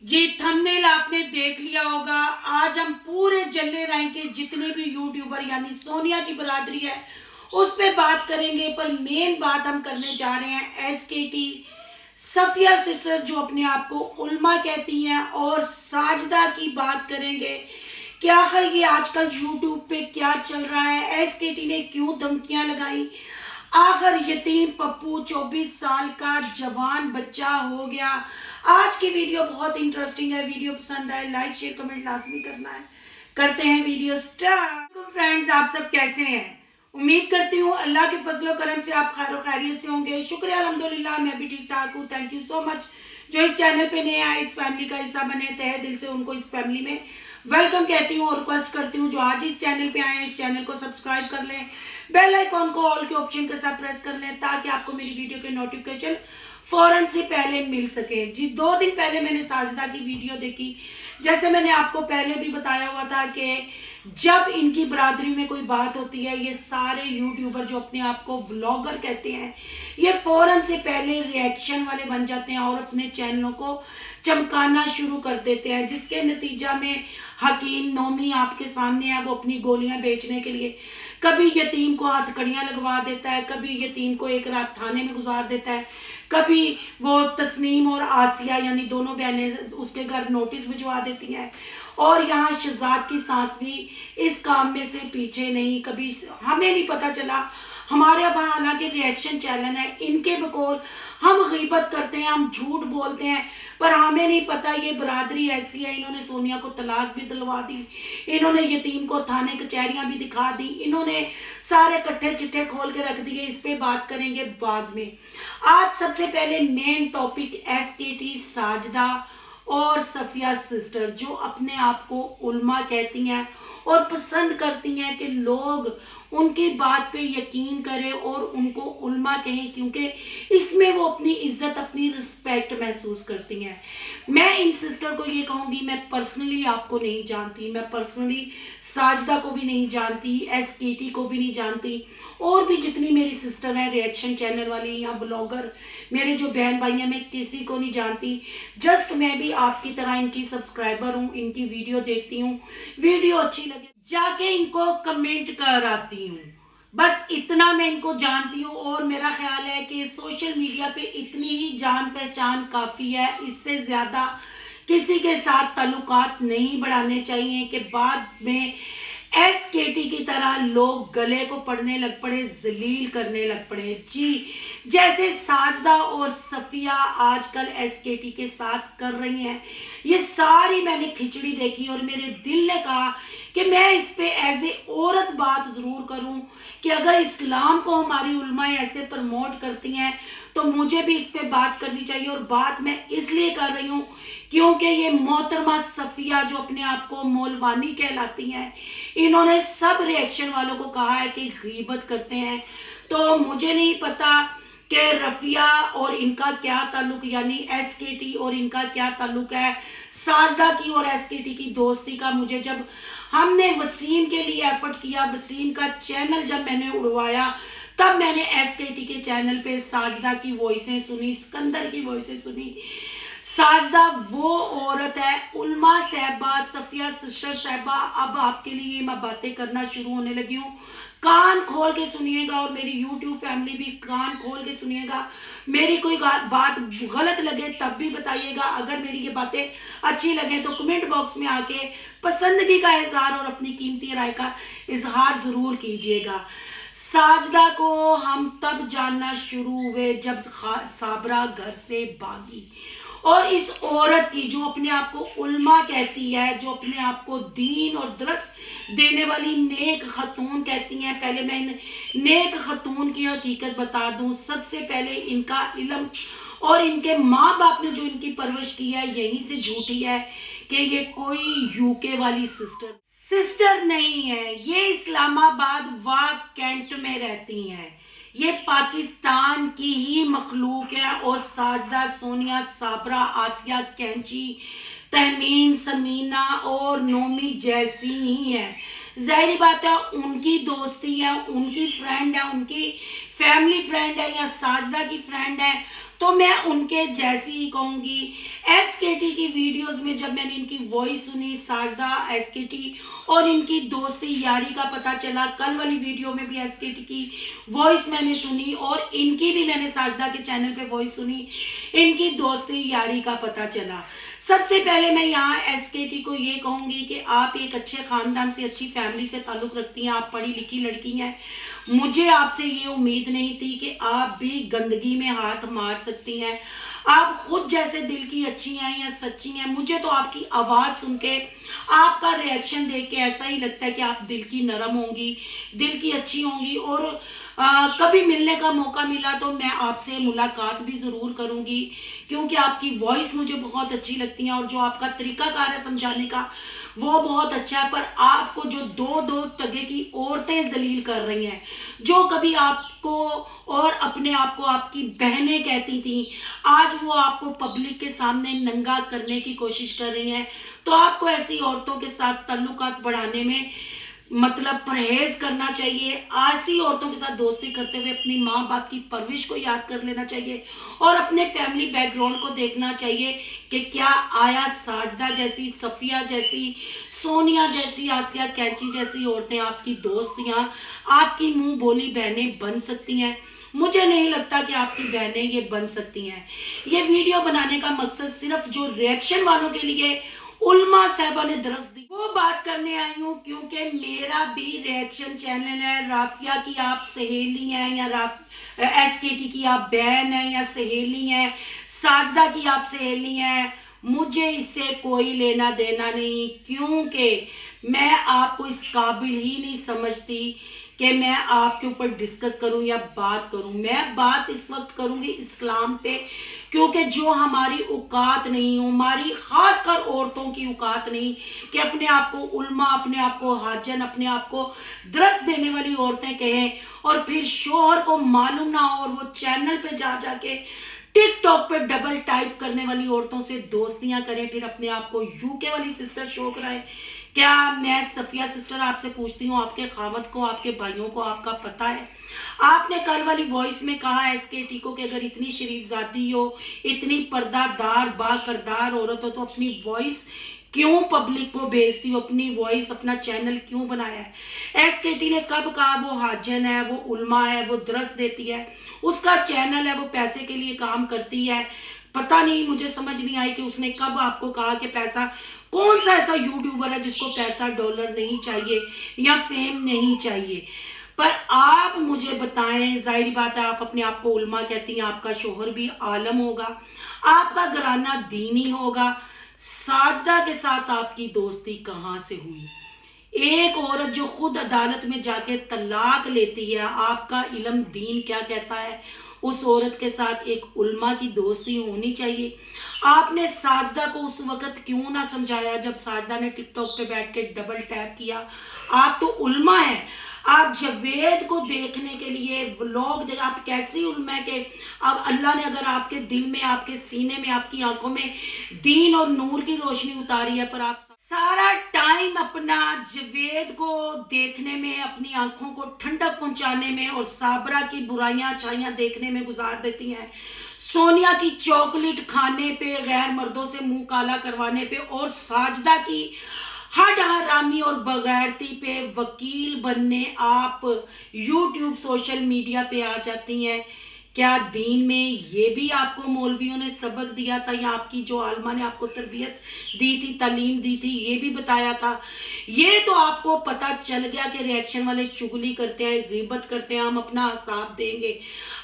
जी thumbnail आपने देख लिया होगा। आज हम पूरे जल्ले राय के जितने भी यूट्यूबर यानी सोनिया की बरादरी है उस पे बात करेंगे, पर मेन बात हम करने जा रहे हैं एसकेटी सफिया सिस्टर जो अपने आप को उल्मा कहती हैं, और साजदा की बात करेंगे कि आखिर ये आजकल यूट्यूब पे क्या चल रहा है, एसकेटी ने क्यों धमकियां लगाई, आखिर यतीम पप्पू 24 साल का जवान बच्चा हो गया। आज की वीडियो बहुत इंटरेस्टिंग है। वीडियो पसंद आए लाइक शेयर कमेंट लाजमी करना है। करते हैं वीडियो स्टार्ट। फ्रेंड्स, आप सब कैसे हैं? उम्मीद करती हूँ अल्लाह के फजलो करम से आप खैर खैरियत से होंगे। शुक्रिया अल्हम्दुलिल्लाह, मैं भी ठीक ठाक हूँ। Thank you so much. जो इस चैनल पे नए आए, इस फैमिली का हिस्सा बने, तहे दिल से उनको इस फैमिली में वेलकम कहती हूँ और रिक्वेस्ट करती हूँ जो आज इस चैनल पे आए इस चैनल को सब्सक्राइब कर लें, बेल आइकॉन को ऑल के ऑप्शन के साथ प्रेस कर लें ताकि आपको मेरी वीडियो के नोटिफिकेशन फौरन से पहले मिल सके। जी 2 दिन पहले मैंने साजदा की वीडियो देखी। जैसे मैंने आपको पहले भी बताया हुआ था कि जब इनकी बरादरी में कोई बात होती है, ये सारे यूट्यूबर जो अपने आप को व्लॉगर कहते हैं, ये फौरन से पहले रिएक्शन वाले बन जाते हैं और अपने चैनलों को चमकाना शुरू कर देते हैं, जिसके नतीजा में हकीम नोमी आपके सामने है। वो अपनी गोलियां बेचने के लिए कभी यतीम को हथकड़ियां लगवा देता है, कभी यतीम को एक रात थाने में गुजार देता है, कभी वो तस्नीम और आसिया यानी दोनों बहनें उसके घर नोटिस भिजवा देती हैं। और यहाँ शहजाद की सास भी इस काम में से पीछे नहीं, कभी हमें नहीं पता चला। हमारे अब हालांकि रिएक्शन चैनल है, इनके बकौल हम गीबत करते हैं, हम झूठ बोलते हैं, पर हमें नहीं पता ये बरादरी ऐसी है। इन्होंने सोनिया को तलाक भी दिलवा दी, इन्होंने यतीम को थाने कचहरियां भी दिखा दी, इन्होंने सारे कट्ठे चिट्ठे खोल के रख दिए। इस पे बात करेंगे बाद में। आज सबसे पहले मेन टॉपिक एसकेटी साजदा और सफिया सिस्टर जो अपने आप को उल्मा कहती हैं और पसंद करती हैं कि लोग उनकी बात पे यकीन करें और उनको उल्मा कहें, क्योंकि इसमें वो अपनी इज्जत अपनी रिस्पेक्ट महसूस करती हैं। मैं इन सिस्टर को ये कहूँगी, मैं पर्सनली आपको नहीं जानती, मैं पर्सनली साजदा को भी नहीं जानती, एसकेटी को भी नहीं जानती, और भी जितनी मेरी सिस्टर हैं रिएक्शन चैनल वाली या ब्लॉगर मेरे जो बहन भाई हैं, मैं किसी को नहीं जानती। जस्ट मैं भी आपकी तरह इनकी सब्सक्राइबर हूँ, इनकी वीडियो देखती हूँ, वीडियो अच्छी लगे जाके इनको कमेंट कर आती हूँ, बस इतना मैं इनको जानती हूँ। और मेरा ख्याल है कि सोशल मीडिया पे इतनी ही जान पहचान काफ़ी है, इससे ज़्यादा किसी के साथ ताल्लुकात नहीं बढ़ाने चाहिए कि बाद में एसकेटी की तरह लोग गले को पड़ने लग पड़े, जलील करने लग पड़े। जी जैसे साजदा और सफिया आजकल एसकेटी के साथ कर रही हैं, ये सारी मैंने खिचड़ी देखी और मेरे दिल ने कहा कि मैं इस पे एज ए औरत बात ज़रूर करूं कि अगर इस्लाम को हमारी उलमाएं ऐसे प्रमोट करती हैं तो मुझे भी इस पे बात करनी चाहिए। और बात मैं इसलिए कर रही हूँ क्योंकि ये मोहतरमा सफिया जो अपने आप को मौलवानी कहलाती हैं, इन्होंने सब रिएक्शन वालों को कहा है कि गीबत करते हैं। तो मुझे नहीं पता कि रफिया और इनका क्या ताल्लुक, यानी एसकेटी और इनका क्या ताल्लुक है। साजदा की और एसकेटी की दोस्ती का मुझे, जब हमने वसीम के लिए एफर्ट किया, वसीम का चैनल जब मैंने उड़वाया, तब मैंने एसकेटी के चैनल पे साजदा की वॉइसें सुनी, सिकंदर की वॉइसें सुनी। साजदा वो औरत है, उल्मा साहबा, सफिया सिस्टर साहबा, अब आपके लिए मैं बातें करना शुरू होने लगी हूँ, कान खोल के सुनिएगा और मेरी यूट्यूब फैमिली भी कान खोल के सुनिएगा। मेरी कोई बात गलत लगे तब भी बताइएगा, अगर मेरी ये बातें अच्छी लगे तो कमेंट बॉक्स में आके पसंदगी का इजहार और अपनी कीमती राय का इजहार ज़रूर कीजिएगा। साजदा को हम तब जानना शुरू हुए जब साबरा घर से भागी, और इस औरत की जो अपने आप को उल्मा कहती है, जो अपने आप को दीन और दरस देने वाली नेक खतून कहती हैं। पहले मैं इन नेक खतून की हकीकत बता दूं। सबसे पहले इनका इल्म और इनके माँ बाप ने जो इनकी परवरिश की है यहीं से झूठी है कि ये कोई यूके वाली सिस्टर नहीं है, ये इस्लामाबाद वाग कैंट में रहती हैं, ये पाकिस्तान की ही मखलूक है। और साजदा, सोनिया, साबरा, आसिया, कैंची, तहमीन, समीना और नोमी जैसी ही है। जाहिर बात है उनकी दोस्ती है, उनकी फ्रेंड है, उनकी फैमिली फ्रेंड है या साजदा की फ्रेंड है तो मैं उनके जैसी ही कहूँगी। एसकेटी की वीडियोस में जब मैंने इनकी वॉइस सुनी, साजदा एसकेटी और इनकी दोस्ती यारी का पता चला। कल वाली वीडियो में भी एसकेटी की वॉइस मैंने सुनी और इनकी भी मैंने साजदा के चैनल पे वॉइस सुनी, इनकी दोस्ती यारी का पता चला। सबसे पहले मैं यहाँ एसकेटी को ये कहूँगी कि आप एक अच्छे ख़ानदान से, अच्छी फैमिली से ताल्लुक़ रखती हैं, आप पढ़ी लिखी लड़की हैं। मुझे आपसे ये उम्मीद नहीं थी कि आप भी गंदगी में हाथ मार सकती हैं। आप खुद जैसे दिल की अच्छी हैं या सच्ची हैं। मुझे तो आपकी आवाज़ सुन के, आपका रिएक्शन देख के ऐसा ही लगता है कि आप दिल की नरम होंगी, दिल की अच्छी होंगी। और कभी मिलने का मौका मिला तो मैं आपसे मुलाकात भी ज़रूर करूँगी, क्योंकि आपकी वॉइस मुझे बहुत अच्छी लगती है और जो आपका तरीकाकार है समझाने का वो बहुत अच्छा है। पर आपको जो दो दो टगे की औरतें जलील कर रही हैं, जो कभी आपको और अपने आप को आपकी बहनें कहती थी, आज वो आपको पब्लिक के सामने नंगा करने की कोशिश कर रही हैं। तो आपको ऐसी औरतों के साथ ताल्लुकात बढ़ाने में मतलब परहेज करना चाहिए। ऐसी औरतों के साथ दोस्ती करते हुए अपनी माँ बाप की परवरिश को याद कर लेना चाहिए और अपने फैमिली बैकग्राउंड को देखना चाहिए कि क्या आया साजदा जैसी, सफिया जैसी, सोनिया जैसी, आसिया कैंची जैसी औरतें आपकी दोस्तियां, आपकी मुंह बोली बहनें बन सकती हैं। मुझे नहीं लगता कि आपकी बहनें ये बन सकती हैं। ये वीडियो बनाने का मकसद सिर्फ जो रिएक्शन वालों के लिए उल्मा साहबा ने दरस दी वो बात करने आई हूँ, क्योंकि मेरा भी रिएक्शन चैनल है। राफिया की आप सहेली हैं या एसकेटी की आप बहन हैं या सहेली हैं, साजदा की आप सहेली हैं, मुझे इससे कोई लेना देना नहीं, क्योंकि मैं आपको इस काबिल ही नहीं समझती कि मैं आपके ऊपर डिस्कस करूं या बात करूं। मैं बात इस वक्त करूंगी इस्लाम पे, क्योंकि जो हमारी औकात नहीं, हमारी खासकर औरतों की औकात नहीं कि अपने आप को उल्मा, अपने आप को हाजन, अपने आप को दरस देने वाली औरतें कहें और फिर शोहर को मालूम ना हो और वो चैनल पे जा जाके टिकटॉक पे डबल टाइप करने वाली औरतों से दोस्तियां करें, फिर अपने आप को यूके वाली सिस्टर शो कराएं। क्या मैं सफिया सिस्टर आपसे पूछती हूँ, आपके खामद को, आपके भाइयों को आपका पता है? आपने कल वाली वॉइस में कहा एसकेटी को कि अगर इतनी शरीफजादी हो, इतनी पर्दादार बाकरदार औरत हो तो अपनी वॉइस क्यों पब्लिक को भेजती हो, अपनी वॉइस, अपना चैनल क्यों बनाया है? एसकेटी ने कब कहा वो हाजन है, वो उल्मा है, वो दरस देती है, उसका चैनल है, वो पैसे के लिए काम करती है? पता नहीं, मुझे समझ नहीं आई कि उसने कब आपको कहा कि पैसा। कौन सा ऐसा यूट्यूबर है जिसको पैसा, डॉलर नहीं चाहिए या फेम नहीं चाहिए? पर आप मुझे बताएं, जाहिर बात है आप अपने आप को उल्मा कहती हैं, आपका शोहर भी आलम होगा, आपका घराना दीनी होगा। साजदा के साथ आपकी दोस्ती कहाँ से हुई? एक औरत जो खुद अदालत में जाके तलाक लेती है, आपका इल्म दीन क्या कहता है? उस औरत के साथ एक उल्मा की दोस्ती होनी चाहिए। आपने साजदा को उस वक्त क्यों ना समझाया जब साजदा ने टिकटॉक पे बैठ के डबल टैप किया? आप तो उल्मा हैं। आप जावेद को देखने के लिए व्लॉग देख, आप कैसी उल्मा है कि अब अल्लाह ने अगर आपके दिल में, आपके सीने में, आपकी आंखों में दीन और नूर की रोशनी उतारी है, पर आप सारा टाइम अपना जावेद को देखने में, अपनी आंखों को ठंडक पहुंचाने में और साबरा की बुराइयां अच्छाइयां देखने में गुजार देती हैं। सोनिया की चॉकलेट खाने पे, गैर मर्दों से मुंह काला करवाने पे और साजदा की हड हरामी और बगैरती पे वकील बनने आप यूट्यूब सोशल मीडिया पे आ जाती हैं। क्या दीन में ये भी आपको मौलवियों ने सबक दिया था या आपकी जो आलमा ने आपको तरबियत दी थी, तालीम दी थी, ये भी बताया था? ये तो आपको पता चल गया कि रिएक्शन वाले चुगली करते हैं, गिबत करते हैं, हम अपना हिसाब देंगे।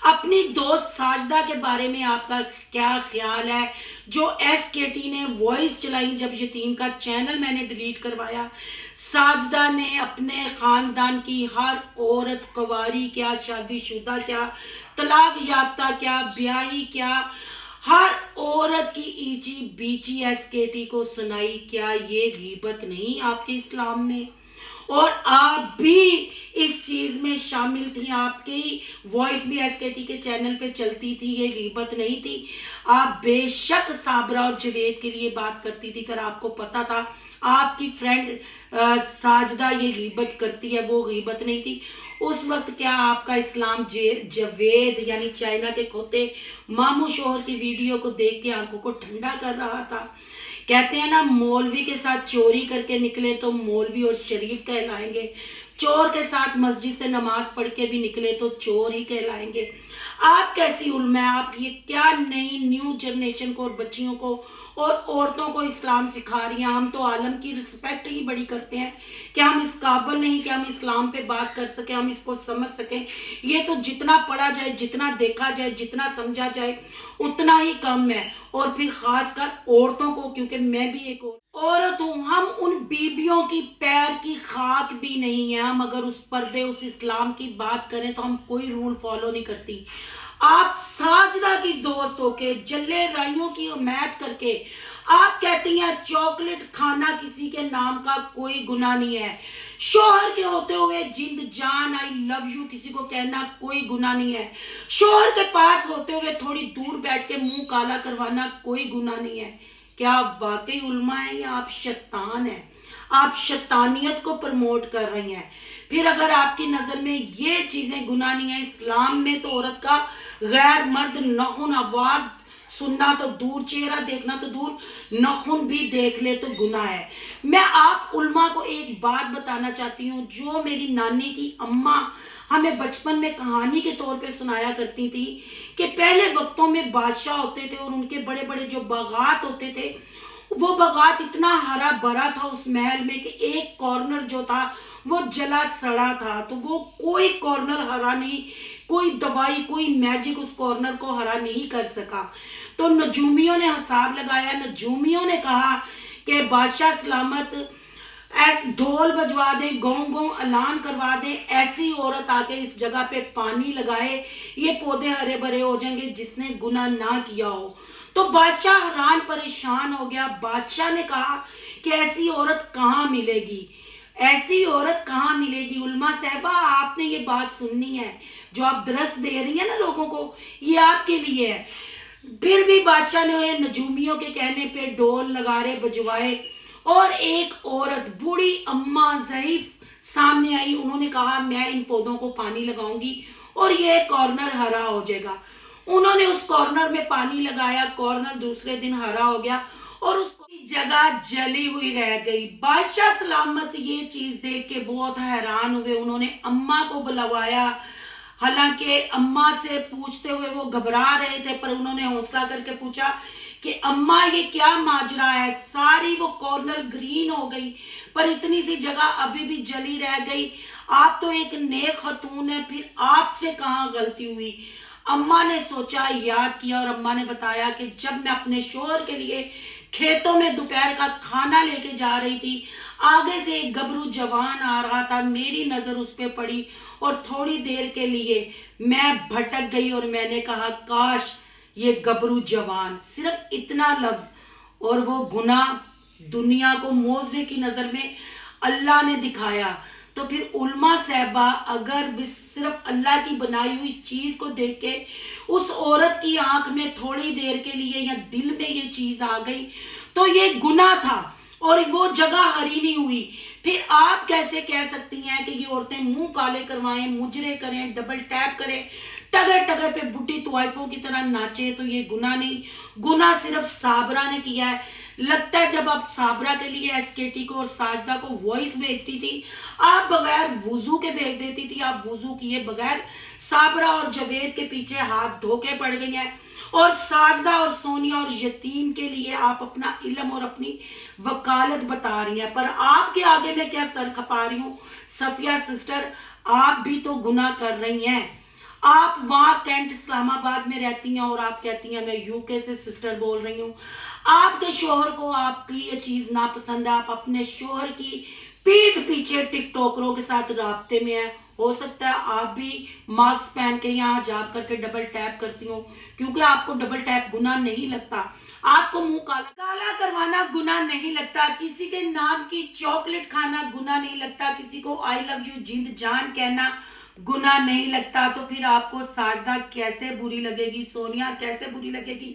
अपनी दोस्त साजदा के बारे में आपका क्या ख्याल है? जो एसकेटी ने वॉइस चलाई जब यतीम का चैनल मैंने डिलीट करवाया, साजदा ने अपने खानदान की हर औरत, कुंवारी क्या, शादीशुदा क्या, तलाक याफ्ता क्या, ब्याही क्या, हर औरत की ईची बीची एसकेटी को सुनाई। क्या ये गीबत नहीं आपके इस्लाम में? اور آپ بھی اس چیز میں شامل تھی، آپ کی وائس بھی SKT کے چینل پہ چلتی تھی، یہ غیبت نہیں تھی۔ آپ بے شک صابرہ اور جوید کے لیے بات کرتی تھی، پر آپ کو پتا تھا آپ کی فرینڈ ساجدہ یہ غیبت کرتی ہے، وہ غیبت نہیں تھی۔ اس وقت کیا آپ کا اسلام جوید یعنی چائنا کے کھوتے ماموں شوہر کی ویڈیو کو دیکھ کے آنکھوں کو ٹھنڈا کر رہا تھا؟ کہتے ہیں نا، مولوی کے ساتھ چوری کر کے نکلے تو مولوی اور شریف کہلائیں گے، چور کے ساتھ مسجد سے نماز پڑھ کے بھی نکلے تو چور ہی کہلائیں گے۔ آپ کیسی علماء ہیں؟ آپ یہ کیا نئی نیو جنریشن کو اور بچیوں کو اور عورتوں کو اسلام سکھا رہی ہیں؟ ہم تو عالم کی رسپیکٹ ہی بڑی کرتے ہیں کہ ہم اس قابل نہیں کہ ہم اسلام پہ بات کر سکیں، ہم اس کو سمجھ سکیں۔ یہ تو جتنا پڑھا جائے، جتنا دیکھا جائے، جتنا سمجھا جائے اتنا ہی کم ہے۔ اور پھر خاص کر عورتوں کو، کیونکہ میں بھی ایک عورت ہوں، ہم ان بیبیوں کی پیر کی خاک بھی نہیں ہیں۔ ہم اگر اس پردے، اس اسلام کی بات کریں تو ہم کوئی رول فالو نہیں کرتی۔ آپ ساجدہ کی دوست ہو کے، جلے رائیوں کی حمایت کر کے آپ کہتی ہیں چاکلیٹ کھانا کسی کے نام کا کوئی گناہ نہیں ہے، شوہر کے ہوتے ہوئے جند جان آئی لو یو کسی کو کہنا کوئی گناہ نہیں ہے، شوہر کے پاس ہوتے ہوئے تھوڑی دور بیٹھ کے منہ کالا کروانا کوئی گناہ نہیں ہے۔ کیا آپ واقعی علماء ہیں یا آپ شیطان ہیں؟ آپ شیطانیت کو پروموٹ کر رہی ہیں۔ پھر اگر آپ کی نظر میں یہ چیزیں گناہ نہیں ہیں، اسلام میں تو عورت کا غیر مرد ناخن آواز سننا تو دور، چہرہ دیکھنا تو دور، ناخن بھی دیکھ لے تو گناہ ہے۔ میں آپ علماء کو ایک بات بتانا چاہتی ہوں جو میری نانی کی اماں ہمیں بچپن میں کہانی کے طور پہ سنایا کرتی تھی کہ پہلے وقتوں میں بادشاہ ہوتے تھے اور ان کے بڑے بڑے جو باغات ہوتے تھے، وہ باغات اتنا ہرا بھرا تھا اس محل میں کہ ایک کارنر جو تھا وہ جلا سڑا تھا، تو وہ کوئی کارنر ہرا نہیں، کوئی دوائی، کوئی میجک اس کارنر کو ہرا نہیں کر سکا۔ تو نجومیوں نے حساب لگایا، نجومیوں نے کہا کہ بادشاہ سلامت ڈھول بجوا دیں، گوں گوں اعلان کروا دیں، ایسی عورت آ کے اس جگہ پہ پانی لگائے، یہ پودے ہرے بھرے ہو جائیں گے جس نے گناہ نہ کیا ہو۔ تو بادشاہ حیران پریشان ہو گیا۔ بادشاہ نے کہا کہ ایسی عورت کہاں ملے گی، ایسی عورت کہاں ملے گی؟ علماء صاحبہ آپ نے یہ بات سننی ہے، جو آپ درس دے رہی ہیں نا لوگوں کو، یہ آپ کے لیے ہے۔ پھر بھی بادشاہ نے نجومیوں کے کہنے پہ ڈول نگارے بجوائے اور ایک عورت بوڑھی اماں ضعیف سامنے آئی۔ انہوں نے کہا میں ان پودوں کو پانی لگاؤں گی اور یہ کارنر ہرا ہو جائے گا۔ انہوں نے اس کارنر میں پانی لگایا، کارنر دوسرے دن ہرا ہو گیا اور اس کی جگہ جلی ہوئی رہ گئی۔ بادشاہ سلامت یہ چیز دیکھ کے بہت حیران ہوئے۔ انہوں نے اماں کو بلوایا، حالانکہ اماں سے پوچھتے ہوئے وہ گھبرا رہے تھے، پر انہوں نے حوصلہ کر کے پوچھا کہ اماں یہ کیا ماجرا ہے؟ ساری وہ کارنر گرین ہو گئی پر اتنی سی جگہ ابھی بھی جلی رہ گئی، آپ تو ایک نیک خاتون ہے، پھر آپ سے کہاں غلطی ہوئی؟ اماں نے سوچا، یاد کیا اور اماں نے بتایا کہ جب میں اپنے شوہر کے لیے کھیتوں میں دوپہر کا کھانا لے کے جا رہی تھی، آگے سے ایک گبرو جوان آ رہا تھا، میری نظر اس پہ پڑی اور تھوڑی دیر کے لیے میں بھٹک گئی اور میں نے کہا کاش یہ گبرو جوان، صرف اتنا لفظ، اور وہ گناہ دنیا کو موزے کی نظر میں اللہ نے دکھایا۔ تو پھر علماء صاحبہ اگر صرف اللہ کی بنائی ہوئی چیز کو دیکھ کے اس عورت کی آنکھ میں تھوڑی دیر کے لیے یا دل میں یہ چیز آ گئی تو یہ گناہ تھا اور وہ جگہ ہری نہیں ہوئی، پھر آپ کیسے کہہ سکتی ہیں کہ یہ عورتیں منہ کالے کروائیں، مجرے کریں، ڈبل ٹیپ کریں، ٹگے ٹگے پہ بڈھی طوائفوں کی طرح ناچے تو یہ گناہ نہیں؟ گناہ صرف صابرہ نے کیا ہے۔ لگتا ہے جب آپ صابرہ کے لیے SKT کو اور ساجدہ کو وائس بھیجتی تھی، آپ بغیر وضو کے بھیج دیتی تھی، آپ وضو کیے بغیر صابرہ اور جوید کے پیچھے ہاتھ دھو کے پڑ گئی ہیں، اور ساجدہ اور سونیا اور یتیم کے لیے آپ اپنا علم اور اپنی وکالت بتا رہی ہیں، پر آپ کے آگے میں کیا سر کھپا رہی ہوں؟ صفیہ سسٹر آپ بھی تو گناہ کر رہی ہیں۔ آپ وہاں کینٹ اسلام آباد میں رہتی ہیں اور آپ کہتی ہیں میں UK سے سسٹر بول رہی ہوں۔ آپ کے شوہر کو آپ کی یہ چیز ناپسند ہے، آپ اپنے شوہر کی پیٹھ پیچھے ٹک ٹاکروں کے ساتھ رابطے میں ہیں، ہو سکتا ہے آپ بھی ماسک پہن کے یہاں جاب کر کے ڈبل ٹیپ کرتی ہوں، کیونکہ آپ کو ڈبل ٹیپ گناہ نہیں لگتا۔ آپ کو منہ کالا کروانا گناہ نہیں لگتا، کسی کے نام کی چاکلیٹ کھانا گناہ نہیں لگتا، کسی کو آئی لو یو جند جان کہنا گناہ نہیں لگتا، تو پھر آپ کو ساجدہ کیسے بری لگے گی، سونیا کیسے بری لگے گی؟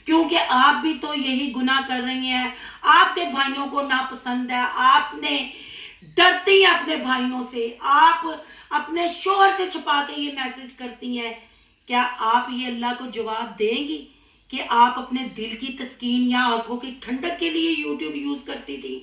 کیونکہ آپ بھی تو یہی گناہ کر رہی ہیں، آپ کے بھائیوں کو ناپسند ہے، آپ نے ڈرتی ہیں اپنے بھائیوں سے، آپ اپنے شوہر سے چھپا کے یہ میسج کرتی ہیں، کیا آپ یہ اللہ کو جواب دیں گی کہ آپ اپنے دل کی تسکین یا آنکھوں کی ٹھنڈک کے لیے یوٹیوب یوز کرتی تھی،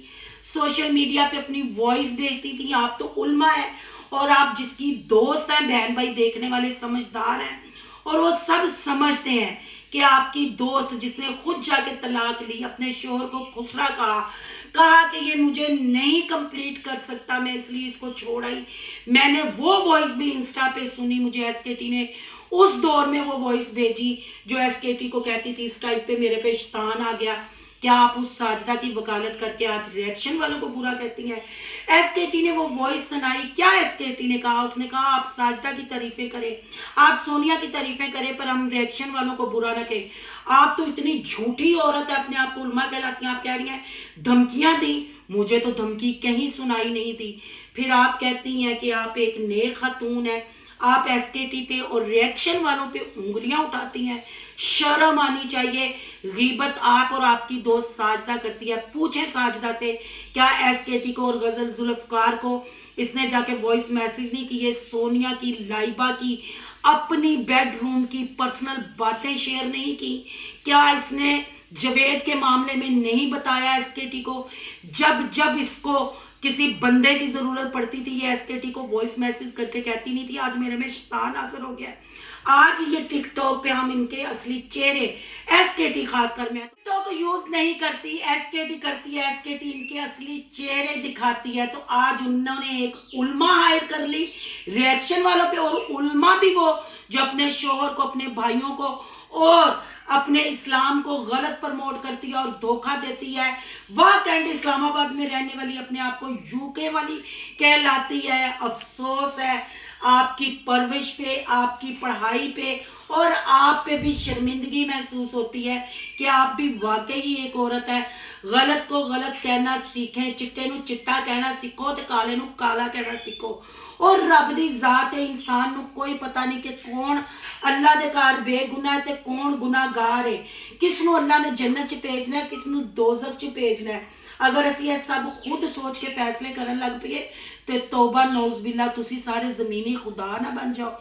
سوشل میڈیا پہ اپنی وائس بھیجتی تھی؟ آپ تو علماء ہیں، اور آپ جس کی دوست ہیں، بہن بھائی دیکھنے والے سمجھدار ہیں، اور وہ سب سمجھتے ہیں کہ آپ کی دوست جس نے خود جا کے طلاق لی، اپنے شوہر کو خسرا کہا کہ یہ مجھے نہیں کمپلیٹ کر سکتا، میں اس لیے اس کو چھوڑ آئی۔ میں نے وہ وائس بھی انسٹا پہ سنی، مجھے ایس کے ٹی نے اس دور میں وہ وائس بھیجی جو ایس کے ٹی کو کہتی تھی اس ٹائپ پہ میرے پہ شیطان آ گیا۔ کیا آپ اس ساجدہ کی وکالت کر کے آج ریئیکشن والوں کو برا کہتی ہیں؟ ایس کے ٹی نے وہ وائس سنائی، کیا ایس کے ٹی نے کہا؟ اس نے کہا آپ ساجدہ کی تعریفیں کریں، آپ سونیا کی تعریفیں کریں، پر ہم ریئیکشن والوں کو برا نہ کہیں۔ آپ تو اتنی جھوٹی عورت ہے، اپنے آپ کو علماء کہلاتی ہیں، آپ کہہ رہی ہیں دھمکیاں دیں، مجھے تو دھمکی کہیں سنائی نہیں دی۔ پھر آپ کہتی ہیں کہ آپ ایک نیک خاتون ہیں، آپ ایس کے ٹی پہ اور ریئیکشن والوں پہ انگلیاں اٹھاتی ہیں، شرم آنی چاہیے۔ غیبت آپ اور آپ کی دوست ساجدہ کرتی ہے، پوچھیں ساجدہ سے کیا ایس کے ٹی کو اور غزل ذوالفقار کو اس نے جا کے وائس میسج نہیں کیے؟ سونیا کی، لائبہ کی اپنی بیڈ روم کی پرسنل باتیں شیئر نہیں کی؟ کیا اس نے جوید کے معاملے میں نہیں بتایا ایس کے ٹی کو؟ جب اس کو کسی بندے کی ضرورت پڑتی تھی، یہ ایس کے ٹی کو وائس میسج کر کے کہتی نہیں تھی آج میرے میں شیطان حاضر ہو گیا ہے؟ آج یہ ٹک ٹاک پہ ہم ان کے اصلی چہرے، ایس کے ٹی خاص کر، میں ٹک ٹاک یوز نہیں کرتی، ایس کے ٹی کرتی ہے، ایس کے ٹی ان کے اصلی چہرے دکھاتی ہے۔ تو آج انہوں نے ایک علماء ہائر کر لی ریئیکشن والوں پہ، اور علماء بھی وہ جو اپنے شوہر کو، اپنے بھائیوں کو اور اپنے اسلام کو غلط پرموٹ کرتی ہے اور دھوکہ دیتی ہے۔ وہ کینٹ اسلام آباد میں رہنے والی اپنے آپ کو یو کے والی کہلاتی ہے۔ افسوس ہے آپ کی پرورش پہ، آپ کی پڑھائی پہ، اور آپ پہ بھی شرمندگی محسوس ہوتی ہے کہ آپ بھی واقعی ایک عورت ہے۔ غلط کو غلط کہنا سیکھیں، چٹے نو چٹا کہنا سیکھو، تے کالے نو کالا کہنا سیکھو۔ اور رب دی ذات ہے، انسان نو کوئی پتہ نہیں کہ کون اللہ دے کار بے گناہ ہے تے کون گناہ گار ہے، کس نو اللہ نے جنت چ بھیجنا ہے، کس نو دوزخ چ بھیجنا ہے۔ اگر اسی یہ سب خود سوچ کے فیصلے کرن لگ پیے تے توبہ نعوذ باللہ، تسی سارے زمینی خدا نہ بن جاؤ۔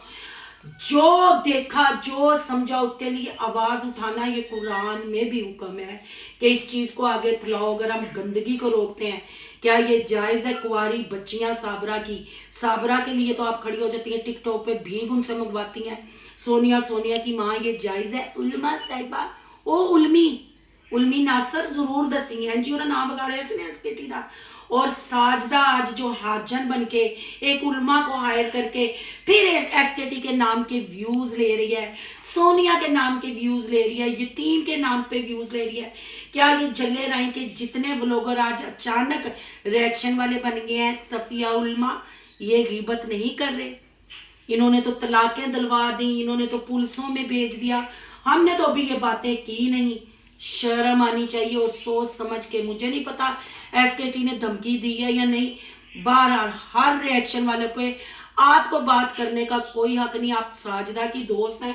جو دیکھا، جو سمجھا، اس کے لیے آواز اٹھانا یہ قرآن میں بھی حکم ہے کہ اس چیز کو آگے پھیلاؤ۔ اگر ہم گندگی کو روکتے ہیں، کیا یہ جائز ہے؟ کواری بچیاں صابرہ کے لیے تو آپ کھڑی ہو جاتی ہیں ٹک ٹاک پہ، بھیگ ان سے منگواتی ہیں، سونیا کی ماں، یہ جائز ہے؟ علماء صاحبہ او علمی ناصر ضرور دسی ہیں جی، اور نام بگاڑے اس نے ایس کے ٹی دا۔ اور ساجدہ آج جو حاجن بن کے ایک علماء کو ہائر کر کے پھر ایس کے ٹی کے نام کے ویوز لے رہی ہے، سونیا کے نام کے ویوز لے رہی ہے، یتیم کے نام پہ ویوز لے رہی ہے۔ کیا یہ جلے رائیں کے جتنے ولاگر آج اچانک ریئیکشن والے بن گئے ہیں، صفیہ علماء، یہ غیبت نہیں کر رہے؟ انہوں نے تو طلاقیں دلوا دیں، انہوں نے تو پولیسوں میں بھیج دیا، ہم نے تو ابھی یہ باتیں کی نہیں۔ شرم آنی چاہیے اور سوچ سمجھ کے۔ مجھے نہیں پتا ایس کے ٹی نے دھمکی دی ہے یا نہیں، بہرحال ہر ریئیکشن والے پہ آپ کو بات کرنے کا کوئی حق نہیں۔ آپ ساجدہ کی دوست ہیں،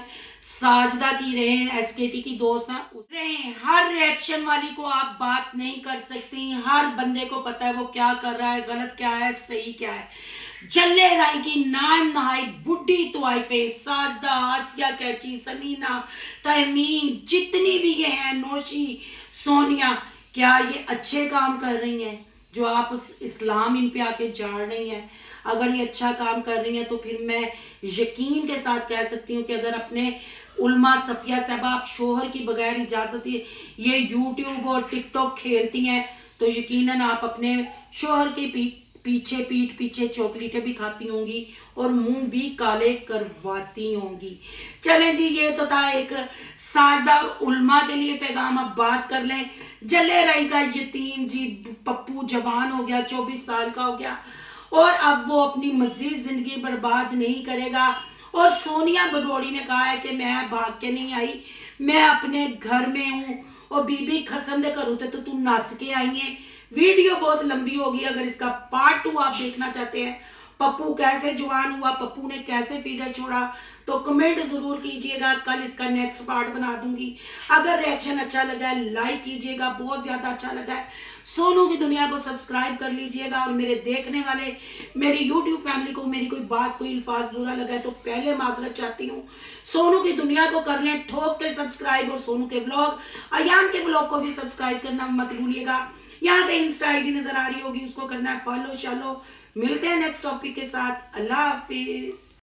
ساجدہ کی رہیں، ایس کے ٹی کی دوست ہیں، ہر ریئیکشن والی کو آپ بات نہیں کر سکتی۔ ہر بندے کو پتا ہے وہ کیا کر رہا ہے، غلط کیا ہے، صحیح کیا ہے۔ جلے رائے کی نائم نہائی بڈھی طوائفے، ساجدہ، آسیہ کیچی، سمینہ، تہمین، جتنی بھی یہ ہیں، نوشی، سونیا، کیا یہ اچھے کام کر رہی ہیں جو آپ اسلام ان پہ آ کے جاڑ رہی ہیں؟ اگر یہ اچھا کام کر رہی ہیں تو پھر میں یقین کے ساتھ کہہ سکتی ہوں کہ اگر اپنے علماء صفیہ صاحبہ آپ شوہر کی بغیر اجازت یہ یوٹیوب اور ٹک ٹاک کھیلتی ہیں تو یقیناً آپ اپنے شوہر کے پیٹ پیچھے چاکلیٹیں بھی کھاتی ہوں گی اور منہ بھی کالے کرواتی ہوں گی۔ چلیں جی، یہ تو تھا ایک ساجدہ اور علماء کے لیے پیغام۔ اب بات کر لیں جلے رائی کا یتیم جی، پپو جوان ہو گیا، 24 سال کا ہو گیا، اور اب وہ اپنی مزید زندگی برباد نہیں کرے گا۔ اور سونیا بگوڑی نے کہا ہے کہ میں بھاگ کے نہیں آئی، میں اپنے گھر میں ہوں، और बीबी खसन दे घर उते तो तू नस के आई है। वीडियो बहुत लंबी होगी, अगर इसका पार्ट 2 आप देखना चाहते हैं, पप्पू कैसे जवान हुआ, पप्पू ने कैसे फीडर छोड़ा, तो कमेंट जरूर कीजिएगा। कल इसका नेक्स्ट पार्ट बना दूंगी। अगर रिएक्शन अच्छा लगा है लाइक कीजिएगा, बहुत ज्यादा अच्छा लगा है सोनू की दुनिया को सब्सक्राइब कर लीजिएगा। और मेरे देखने वाले मेरी यूट्यूब फैमिली को मेरी कोई बात कोई अल्फाज बुरा लगा है तो पहले माजरत चाहती हूँ। सोनू की दुनिया को कर लें ठोक के सब्सक्राइब, और सोनू के व्लॉग, अयान के व्लॉग को भी सब्सक्राइब करना मत भूलिएगा। यहाँ पे इंस्टा आईडी नजर आ रही होगी, उसको करना है फॉलो। चलो मिलते हैं नेक्स्ट टॉपिक के साथ। अल्लाह हाफिज।